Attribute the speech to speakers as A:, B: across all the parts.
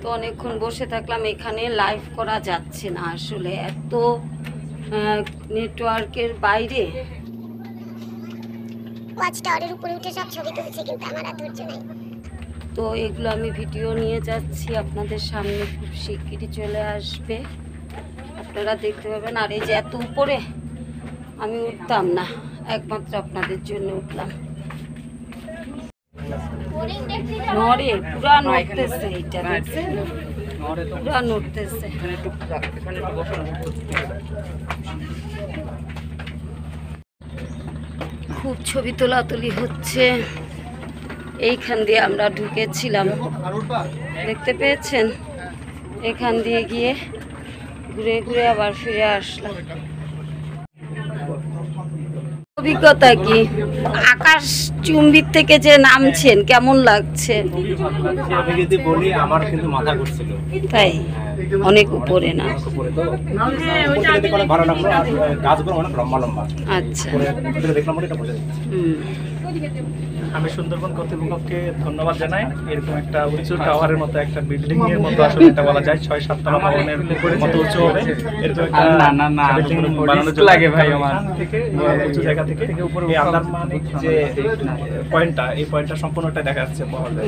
A: তো অনেকক্ষণ বসে থাকলাম, এখানে লাইভ করা যাচ্ছে না আসলে, এত নেটওয়ার্কের বাইরে।
B: ওয়াচ টাওয়ারের উপরে উঠে সব ছবি তুলছে, কিন্তু আমার আর ধৈর্য নেই।
A: তো এগুলো আমি ভিডিও নিয়ে যাচ্ছি, আপনাদের সামনে খুব শিগগিরই চলে আসবে, আপনারা দেখতে পাবেন। আর এই যে এত উপরে আমি উঠতাম না, একমাত্র আপনাদের জন্য উঠলাম। নড়ে, পুরা নড়তেছে, এইটা দেখছেন, পুরা নড়তেছে। খুব ছবি তোলাতুলি হচ্ছে। এইখান দিয়ে আমরা ঢুকেছিলাম, দেখতে পেয়েছেন, এখান দিয়ে গিয়ে ঘুরে ঘুরে আবার ফিরে আসলাম। অভিজ্ঞতা কি, আকাশ চুম্বির থেকে যে নামছেন কেমন লাগছে?
C: আমি যদি বলি আমার কিন্তু মাথা ঘুরছিল,
A: তাই অনেক উপরে না?
C: ভালো লাগলো, আর গাছগুলো অনেক লম্বা লম্বা।
A: আচ্ছা,
C: দেখলাম এটা বোঝা যাচ্ছে। আমি সুন্দরবন কর্তৃপক্ষকে ধন্যবাদ জানাই। এরকম একটা উঁচু টাওয়ারের মতো একটা বিল্ডিং এর মতো, আসলে এটা বলা যায় 6-7 তলা ভবনের মতো উঁচু হবে, এরকম একটা বিল্ডিং বানানোর জন্য লাগে ভাই। আমার থেকে উঁচু জায়গা থেকে এই আন্দারমানিক যে পয়েন্টটা, এই পয়েন্টটা সম্পূর্ণটা দেখা যাচ্ছে পাওয়া যায়।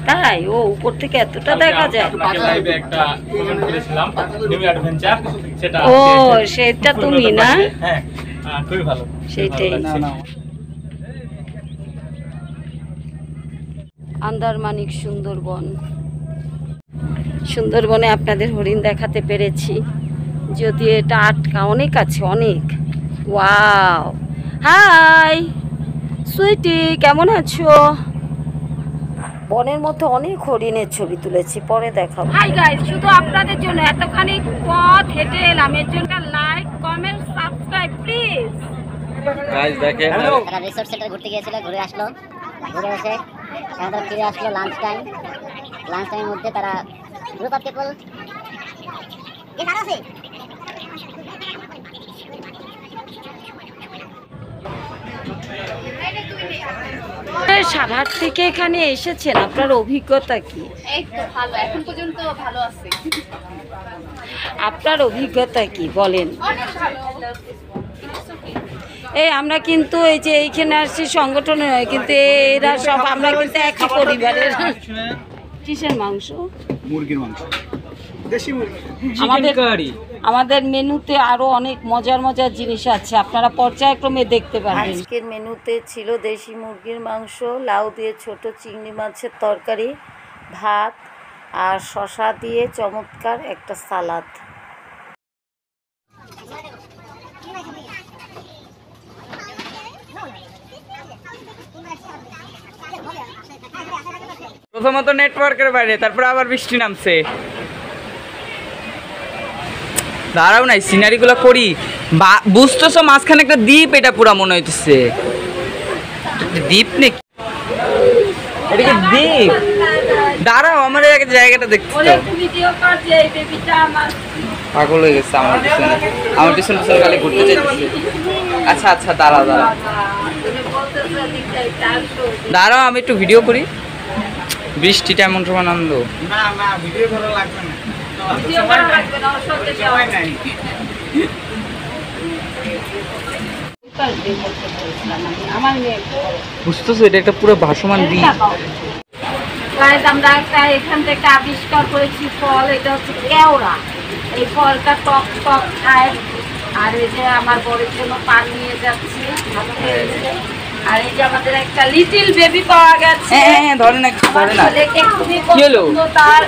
A: তাই ও উপর থেকে এতটা দেখা যায়?
C: লাইভে একটা কমেন্ট করেছিলাম, নিউ অ্যাডভেঞ্চার, সেটা
A: ও সেটা তুমি না?
C: হ্যাঁ, খুবই ভালো,
A: সেটাই। আন্দারমানিক সুন্দরবন, সুন্দরবনে আপনাদের হরিণ দেখাতে পেরেছি, যদি এটা আটকা অনেক আছে, অনেক। ওয়াও, হাই সুইটি, কেমন আছো? বনের মধ্যে অনেক হরিণের ছবি তুলেছি, পরে দেখাবো। হাই গাইস, শুধু আপনাদের জন্য এতখানি পথ হেঁটে এলাম, এর জন্য like, comment, subscribe please.
D: Guys দেখেন,
B: তারা রিসোর্ট সেন্টারে ঘুরতে গিয়েছিল, ঘুরে আসলো, ঘুরে এসে তারা ফিরে আসলো লাঞ্চ টাইমের মধ্যে তারা গ্রুপ অফ পিপল
A: সাভার থেকে এখানে এসেছেন, আপনার অভিজ্ঞতা কি?
E: এই তো ভালো, এখন পর্যন্ত ভালো আছে।
A: আপনার অভিজ্ঞতা কি বলেন?
E: অনেক ভালো।
A: এই আমরা কিন্তু এই যে এইখানে আসছি সংগঠনে নয়, কিন্তু এরা সব আমরা কিন্তু একই পরিবারের। কিসের মাংস?
C: মুরগির মাংস, দেশি মুরগি।
A: আমাদের মেনুতে আরো অনেক মজার মজার জিনিস আছে, আপনারা পর্যায়ক্রমে দেখতে পাবেন। আজকের মেনুতে ছিল দেশি মুরগির মাংস, লাউ দিয়ে ছোট চিংড়ি মাছের তরকারি, ভাত আর শসা দিয়ে চমৎকার একটা সালাদ।
D: প্রথমত নেটওয়ার্কের বাইরে, তারপর আবার বৃষ্টি নামছে। দাঁড়াও নাই, সিনারি গুলো করি, বুঝতেছো মাঝখানে একটা দ্বীপ, এটা পুরা মনে হইতেছে দ্বীপ নাকি, এটা কি দ্বীপ? দাঁড়াও, আমার জায়গাটা দেখতে পাগল হয়ে গেছে আমার পিছনে খালি ঘুরতে চাইতেছে। আচ্ছা আচ্ছা, দাঁড়াও দাঁড়াও, আমি একটু ভিডিও করি। বৃষ্টিটা এমন সময় নামলো,
C: ভিডিও ভালো লাগবে না।
D: বুঝতেছো, এটা একটা পুরো ভাসমান দ্বীপ।
A: আমরা এখান থেকে আবিষ্কার করেছি ফল, এটা হচ্ছে কেওড়া। এই ফলটা টক টক খায়। আর এই যে আমার বড়ের জন্য পান নিয়ে যাচ্ছি, আর এই যে আমাদের একটা লিটল বেবি পাওয়া গেছে।
D: হ্যাঁ, ধরে না,
A: ছেলেকে খুবই পছন্দ, তার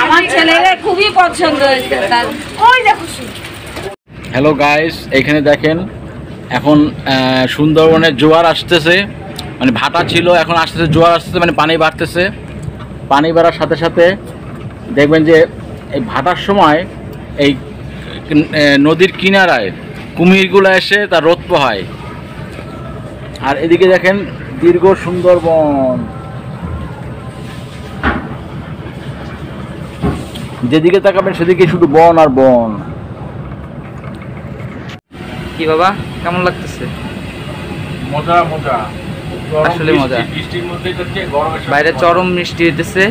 A: আমার ছেলেরা খুবই পছন্দ হয়েছে তার। ওই দেখো,
F: হ্যালো গাইস, এখানে দেখেন এখন সুন্দরবনের জোয়ার আসতেছে, মানে ভাটা ছিল, এখন আসতেছে জোয়ার আসতেছে, মানে পানি বাড়তেছে। পানি বাড়ার সাথে সাথে দেখবেন যে এই ভাটার সময় এই নদীর কিনারায় কুমিরগুলো এসে তার রোদ পোহায়। আর এদিকে দেখেন দীর্ঘ সুন্দরবন, যেদিকে তাকাবেন সেদিকে শুধু বন আর বন।
D: কি বাবা, কেমন লাগতেছে?
F: মজা মজা,
D: আসলে মজা।
F: বৃষ্টির মধ্যে হচ্ছে গরমের
D: বাইরে চরম বৃষ্টি হইতেছে,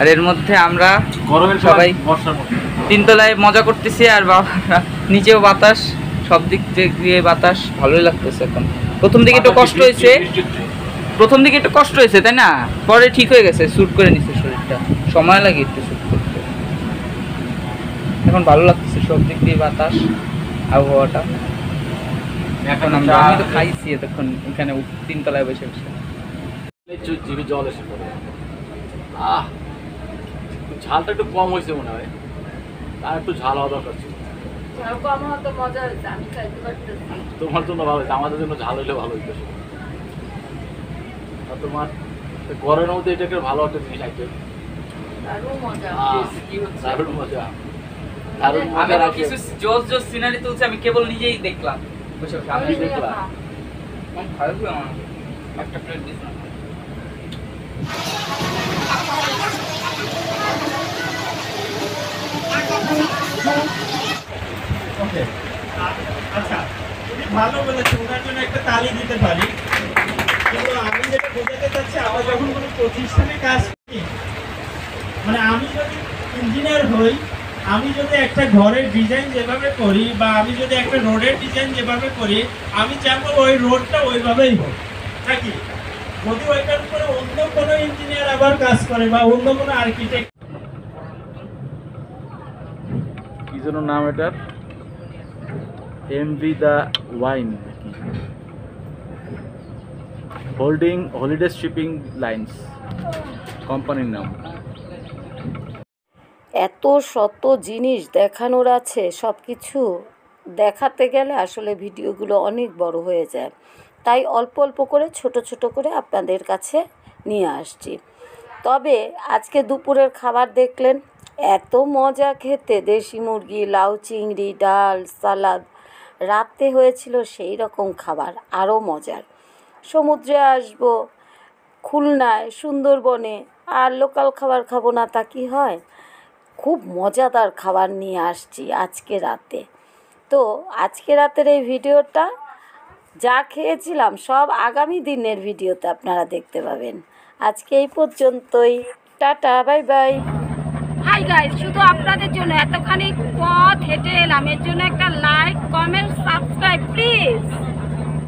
D: আর এর মধ্যে আমরা
F: গরমের
D: সবাই
F: বর্ষার মধ্যে
D: তিনতলায় মজা করতেছি, আর নিচেও বাতাস, সব দিক দিয়ে বাতাস, ভালোই লাগতেছে। এখন প্রথম দিকে একটু কষ্ট হয়েছে, তাই না? পরে ঠিক হয়ে গেছে, স্যুট করে নিচ্ছে শরীরটা, সময় লাগে একটু স্যুট করতে। এখন ভালো লাগতেছে, সব দিক দিয়ে বাতাস, আবহাওয়াটা। এখন আমি তো খাইছি এতক্ষণ এখানে তিনতলায় বসে বসে।
F: জিভে জল এসে পড়ে। ঝালটা একটু কম হয়েছে মনে হয়, আর একটু ঝাল হওয়া দরকার ছিল। তোমার জন্য ভালো হয়েছে, আমাদের জন্য ঝাল হইলে ভালো হইতো। আর তোমার গরমের মধ্যে এটাকে ভালো একটা জিনিস আইটেম। দারুণ মজা।
D: আমি তো কিছু জোস সিনারি তুলছি, আমি কেবল নিজেই দেখলাম বসে বসে। আমি দেখলাম একটা প্লেট দিস না।
C: আচ্ছা, খুবই ভালো বলেছে, ওনার জন্য একটা তালি দিতে পারি। কিন্তু আমি যেটা বোঝাতে চাচ্ছি, আমরা যখন কোনো প্রতিষ্ঠানে কাজ করি, মানে আমি যদি ইঞ্জিনিয়ার হই, আমি যদি একটা ঘরের ডিজাইন যেভাবে করি, বা আমি যদি একটা রোডের ডিজাইন যেভাবে করি, আমি চাইবো ওই রোডটা ওইভাবেই হোক নাকি। যদি ওইটার উপরে অন্য কোনো ইঞ্জিনিয়ার আবার কাজ করে বা অন্য কোনো আর্কিটেক্ট,
F: কি যেন নাম এটার, MV the wine, holding holiday shipping lines কোম্পানির নাম।
A: এত শত জিনিস দেখানোর আছে, সব কিছু দেখাতে গেলে আসলে ভিডিওগুলো অনেক বড় হয়ে যায়, তাই অল্প অল্প করে ছোট ছোট করে আপনাদের কাছে নিয়ে আসছি। তবে আজকে দুপুরের খাবার দেখলেন, এত মজা খেতে, দেশি মুরগি, লাউ চিংড়ি, ডাল, সালাদ। রাতে হয়েছিল সেই রকম খাবার, আরও মজার। সমুদ্রে আসবো, খুলনায়, সুন্দরবনে, আর লোকাল খাবার খাবো না তা কি হয়? খুব মজাদার খাবার নিয়ে আসছি আজকে রাতে। তো আজকে রাতের এই ভিডিওটা যা খেয়েছিলাম সব আগামী দিনের ভিডিওতে আপনারা দেখতে পাবেন। আজকে এই পর্যন্তই, tata, bye bye. Hi guys, শুধু আপনাদের জন্য এতখানি পথ হেঁটে এলাম, এর জন্য একটা লাইক, কমেন্ট, সাবস্ক্রাইব প্লিজ।